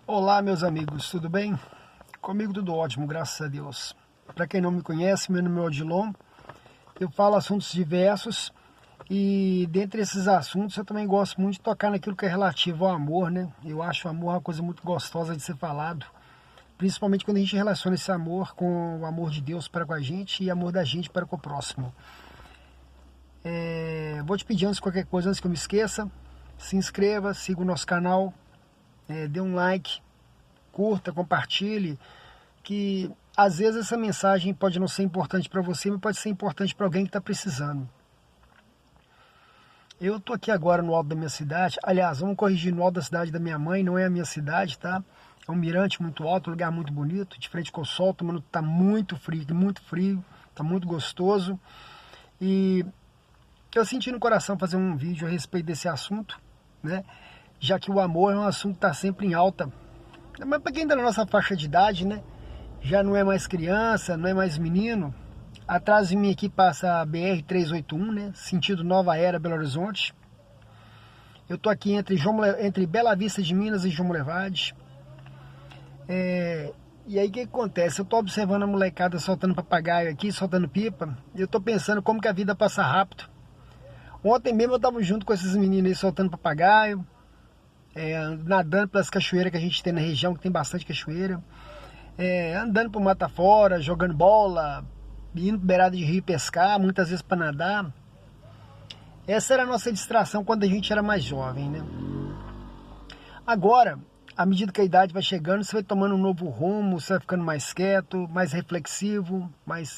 Olá, meus amigos, tudo bem? Comigo tudo ótimo, graças a Deus. Para quem não me conhece, meu nome é Odilon. Eu falo assuntos diversos e dentre esses assuntos eu também gosto muito de tocar naquilo que é relativo ao amor, né? Eu acho o amor uma coisa muito gostosa de ser falado, principalmente quando a gente relaciona esse amor com o amor de Deus para com a gente e o amor da gente para com o próximo. Vou te pedir antes de qualquer coisa, antes que eu me esqueça, se inscreva, siga o nosso canal, dê um like, curta, compartilhe, que às vezes essa mensagem pode não ser importante para você, mas pode ser importante para alguém que está precisando. Eu estou aqui agora no alto da minha cidade, aliás, vamos corrigir, no alto da cidade da minha mãe, não é a minha cidade, tá? É um mirante muito alto, um lugar muito bonito, de frente com o sol, tomando, tá muito frio, tá muito gostoso. E eu senti no coração fazer um vídeo a respeito desse assunto, né? Já que o amor é um assunto que está sempre em alta. Mas para quem está na nossa faixa de idade, né? Já não é mais criança, não é mais menino. Atrás de mim aqui passa a BR-381, né? Sentido Nova Era, Belo Horizonte. Eu tô aqui entre Bela Vista de Minas e João Levade. E aí o que acontece? Eu tô observando a molecada soltando papagaio aqui, soltando pipa. E eu tô pensando como que a vida passa rápido. Ontem mesmo eu tava junto com esses meninos aí soltando papagaio. Nadando pelas cachoeiras que a gente tem na região, que tem bastante cachoeira. Andando pro mata fora, jogando bola, indo pra beirada de rio pescar, muitas vezes para nadar. Essa era a nossa distração quando a gente era mais jovem, né? Agora, à medida que a idade vai chegando, você vai tomando um novo rumo, você vai ficando mais quieto, mais reflexivo,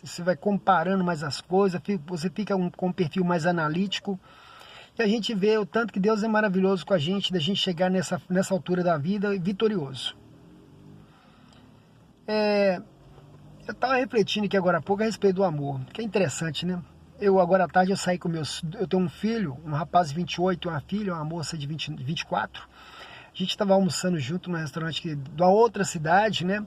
você vai comparando mais as coisas, você fica com um perfil mais analítico. E a gente vê o tanto que Deus é maravilhoso com a gente, da gente chegar nessa altura da vida vitorioso. Eu estava refletindo aqui agora há pouco a respeito do amor, que é interessante, né? Agora à tarde eu saí com eu tenho um filho, um rapaz de 28, uma filha, uma moça de 24. A gente estava almoçando junto num restaurante de uma outra cidade, né?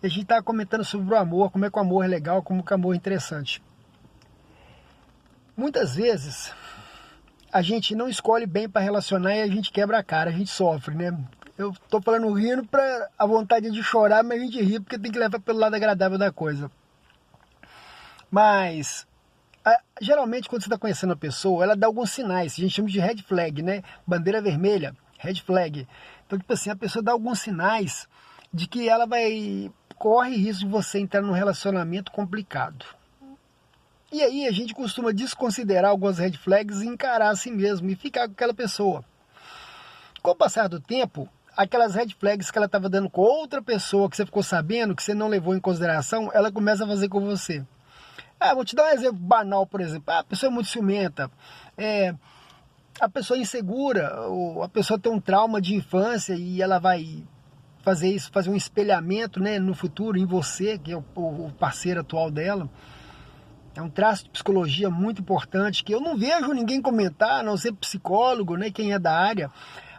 E a gente estava comentando sobre o amor, como é que o amor é legal, como que o amor é interessante. Muitas vezes a gente não escolhe bem para relacionar e a gente quebra a cara, a gente sofre, né? Eu tô falando rindo para a vontade de chorar, mas a gente ri porque tem que levar pelo lado agradável da coisa. Mas, geralmente quando você está conhecendo a pessoa, ela dá alguns sinais, a gente chama de red flag, né? Bandeira vermelha, red flag. Então, tipo assim, a pessoa dá alguns sinais de que ela corre risco de você entrar num relacionamento complicado. E aí a gente costuma desconsiderar algumas red flags e encarar a si mesmo e ficar com aquela pessoa. Com o passar do tempo, aquelas red flags que ela estava dando com outra pessoa, que você ficou sabendo, que você não levou em consideração, ela começa a fazer com você. Vou te dar um exemplo banal, por exemplo. A pessoa é muito ciumenta, a pessoa é insegura, ou a pessoa tem um trauma de infância e ela vai fazer um espelhamento, né, no futuro em você, que é o parceiro atual dela. É um traço de psicologia muito importante que eu não vejo ninguém comentar, a não ser psicólogo, né, quem é da área.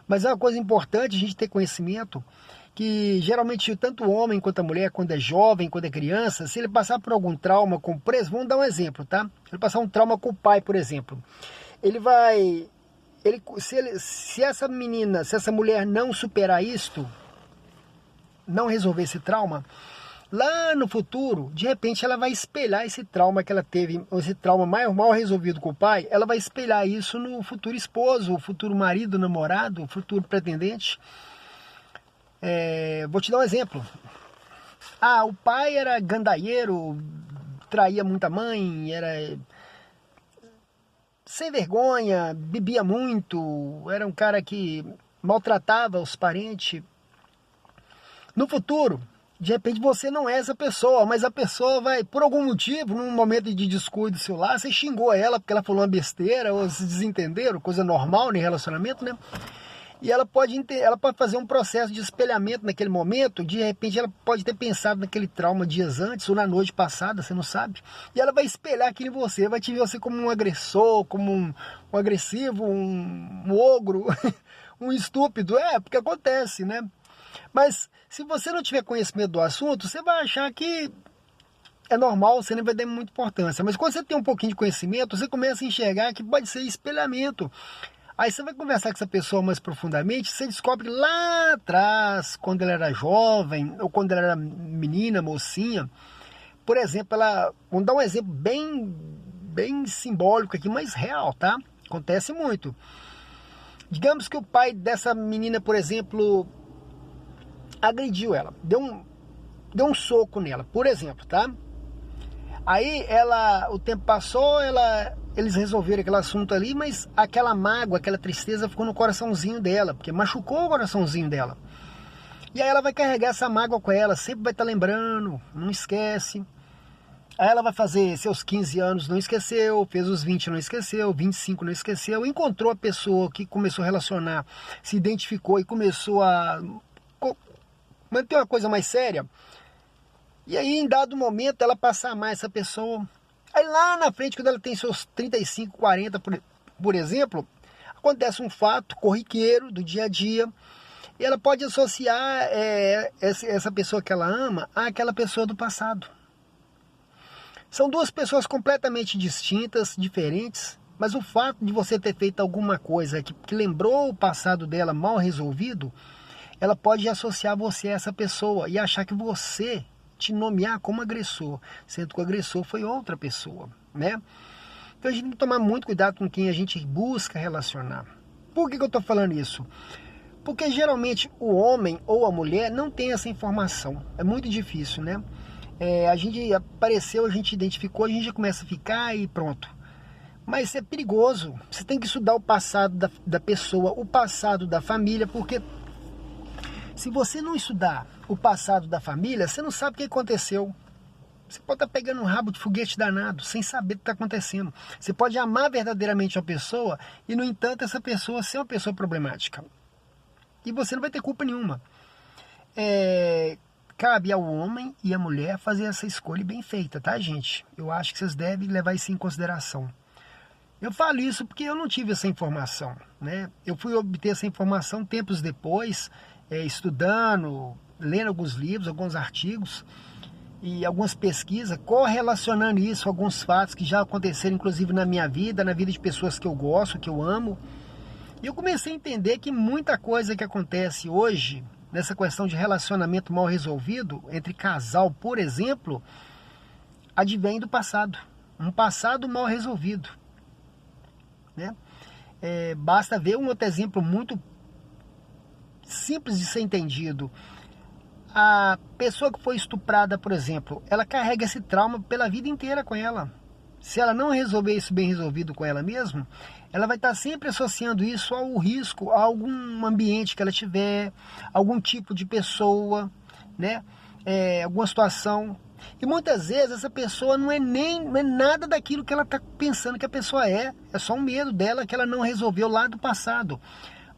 Mas é uma coisa importante a gente ter conhecimento, que geralmente tanto o homem quanto a mulher, quando é jovem, quando é criança, se ele passar por algum trauma, vamos dar um exemplo, tá? Se ele passar um trauma com o pai, por exemplo, se essa menina, se essa mulher não superar isto, não resolver esse trauma, lá no futuro, de repente ela vai espelhar esse trauma que ela teve, esse trauma mal resolvido com o pai, ela vai espelhar isso no futuro esposo, o futuro marido, namorado, o futuro pretendente. Vou te dar um exemplo. O pai era gandaieiro, traía muita mãe, era sem vergonha, bebia muito, era um cara que maltratava os parentes. No futuro, de repente você não é essa pessoa, mas a pessoa vai, por algum motivo, num momento de descuido seu lá, você xingou ela porque ela falou uma besteira, ou se desentenderam, coisa normal em relacionamento, né? E ela pode fazer um processo de espelhamento naquele momento, de repente ela pode ter pensado naquele trauma dias antes, ou na noite passada, você não sabe. E ela vai espelhar aquilo em você, vai te ver você como um agressor, como um agressivo, um ogro, um estúpido, porque acontece, né? Mas se você não tiver conhecimento do assunto, você vai achar que é normal, você nem vai dar muita importância. Mas quando você tem um pouquinho de conhecimento, você começa a enxergar que pode ser espelhamento. Aí você vai conversar com essa pessoa mais profundamente, você descobre que lá atrás, quando ela era jovem, ou quando ela era menina, mocinha, por exemplo, vamos dar um exemplo bem simbólico aqui, mas real, tá? Acontece muito. Digamos que o pai dessa menina, por exemplo, agrediu ela, deu um soco nela, por exemplo, tá? Aí o tempo passou, eles resolveram aquele assunto ali, mas aquela mágoa, aquela tristeza ficou no coraçãozinho dela, porque machucou o coraçãozinho dela. E aí ela vai carregar essa mágoa com ela, sempre vai estar lembrando, não esquece. Aí ela vai fazer seus 15 anos, não esqueceu, fez os 20, não esqueceu, 25 não esqueceu, encontrou a pessoa que começou a relacionar, se identificou e começou a manter uma coisa mais séria. E aí, em dado momento, ela passa a amar essa pessoa. Aí lá na frente, quando ela tem seus 35, 40, por exemplo, acontece um fato corriqueiro do dia a dia, e ela pode associar essa pessoa que ela ama àquela pessoa do passado. São duas pessoas completamente distintas, diferentes, mas o fato de você ter feito alguma coisa que lembrou o passado dela mal resolvido, ela pode associar você a essa pessoa e achar que você te nomear como agressor, sendo que o agressor foi outra pessoa, né? Então a gente tem que tomar muito cuidado com quem a gente busca relacionar. Por que eu estou falando isso? Porque geralmente o homem ou a mulher não tem essa informação. É muito difícil, né? A gente apareceu, a gente identificou, a gente já começa a ficar e pronto. Mas é perigoso. Você tem que estudar o passado da pessoa, o passado da família, porque se você não estudar o passado da família, você não sabe o que aconteceu. Você pode estar pegando um rabo de foguete danado, sem saber o que está acontecendo. Você pode amar verdadeiramente uma pessoa e, no entanto, essa pessoa ser uma pessoa problemática. E você não vai ter culpa nenhuma. Cabe ao homem e à mulher fazer essa escolha bem feita, tá, gente? Eu acho que vocês devem levar isso em consideração. Eu falo isso porque eu não tive essa informação, né? Eu fui obter essa informação tempos depois, estudando, lendo alguns livros, alguns artigos e algumas pesquisas, correlacionando isso a alguns fatos que já aconteceram, inclusive na minha vida, na vida de pessoas que eu gosto, que eu amo. E eu comecei a entender que muita coisa que acontece hoje, nessa questão de relacionamento mal resolvido, entre casal, por exemplo, advém do passado. Um passado mal resolvido, né? Basta ver um outro exemplo muito simples de ser entendido. A pessoa que foi estuprada, por exemplo, ela carrega esse trauma pela vida inteira com ela. Se ela não resolver isso bem resolvido com ela mesma, ela vai estar sempre associando isso ao risco, a algum ambiente que ela tiver, algum tipo de pessoa, né? Alguma situação. E muitas vezes essa pessoa não é nada daquilo que ela está pensando que a pessoa é só um medo dela que ela não resolveu lá do passado.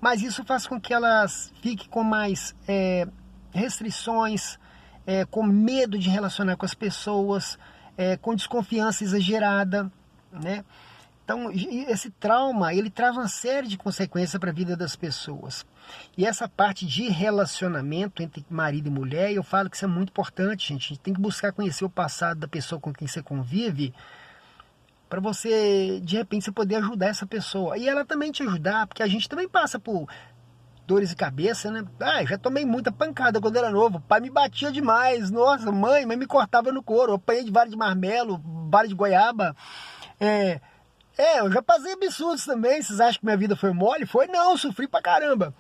Mas isso faz com que ela fique com mais restrições, com medo de relacionar com as pessoas, com desconfiança exagerada, né? Então, esse trauma, ele traz uma série de consequências para a vida das pessoas. E essa parte de relacionamento entre marido e mulher, eu falo que isso é muito importante, gente. A gente tem que buscar conhecer o passado da pessoa com quem você convive, para você, de repente, você poder ajudar essa pessoa. E ela também te ajudar, porque a gente também passa por dores de cabeça, né? Já tomei muita pancada quando era novo. O pai me batia demais. Nossa, mãe me cortava no couro. Eu apanhei de vara de marmelo, vara de goiaba. Eu já passei absurdos também. Vocês acham que minha vida foi mole? Foi não, sofri pra caramba.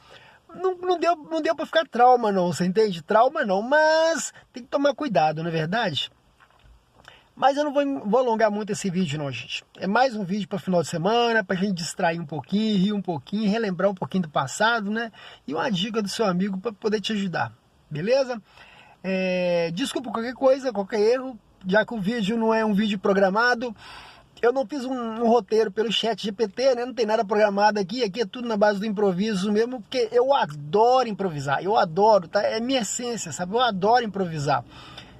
Não deu pra ficar trauma não, você entende? Trauma não, mas tem que tomar cuidado, não é verdade? Mas eu não vou alongar muito esse vídeo não, gente. É mais um vídeo para final de semana, pra gente distrair um pouquinho, rir um pouquinho, relembrar um pouquinho do passado, né? E uma dica do seu amigo para poder te ajudar, beleza? Desculpa qualquer coisa, qualquer erro, já que o vídeo não é um vídeo programado. Eu não fiz um roteiro pelo chat GPT, né? Não tem nada programado aqui é tudo na base do improviso mesmo, porque eu adoro improvisar, eu adoro, tá? É minha essência, sabe? Eu adoro improvisar.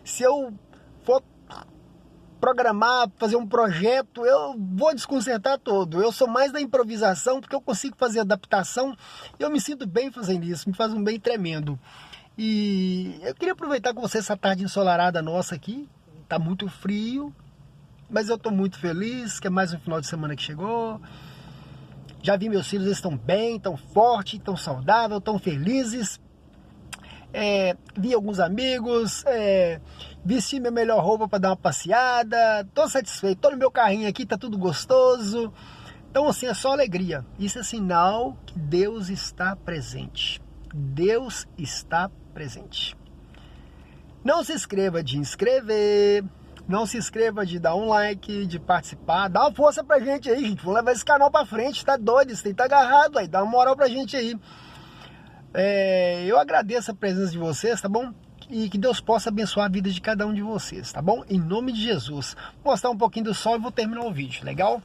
Se eu for programar, fazer um projeto, eu vou desconcertar todo. Eu sou mais da improvisação, porque eu consigo fazer adaptação e eu me sinto bem fazendo isso, me faz um bem tremendo. E eu queria aproveitar com você essa tarde ensolarada nossa aqui, tá muito frio, mas eu tô muito feliz, que é mais um final de semana que chegou. Já vi meus filhos, eles estão bem, estão fortes, estão saudáveis, estão felizes. Vi alguns amigos, vesti minha melhor roupa para dar uma passeada, tô satisfeito, tô no meu carrinho aqui, tá tudo gostoso. Então assim, é só alegria. Isso é sinal que Deus está presente. Deus está presente. Não se esqueça de inscrever, não se esqueça de dar um like, de participar, dá uma força pra gente aí, gente. Vamos levar esse canal pra frente, tá doido, isso tem que tá agarrado aí, dá uma moral pra gente aí. Eu agradeço a presença de vocês, tá bom? E que Deus possa abençoar a vida de cada um de vocês, tá bom? Em nome de Jesus. Vou mostrar um pouquinho do sol e vou terminar o vídeo, legal?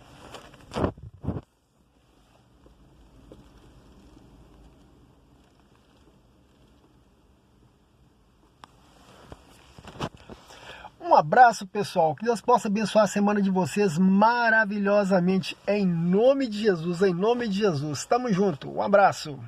Um abraço, pessoal. Que Deus possa abençoar a semana de vocês maravilhosamente. Em nome de Jesus, em nome de Jesus. Tamo junto. Um abraço.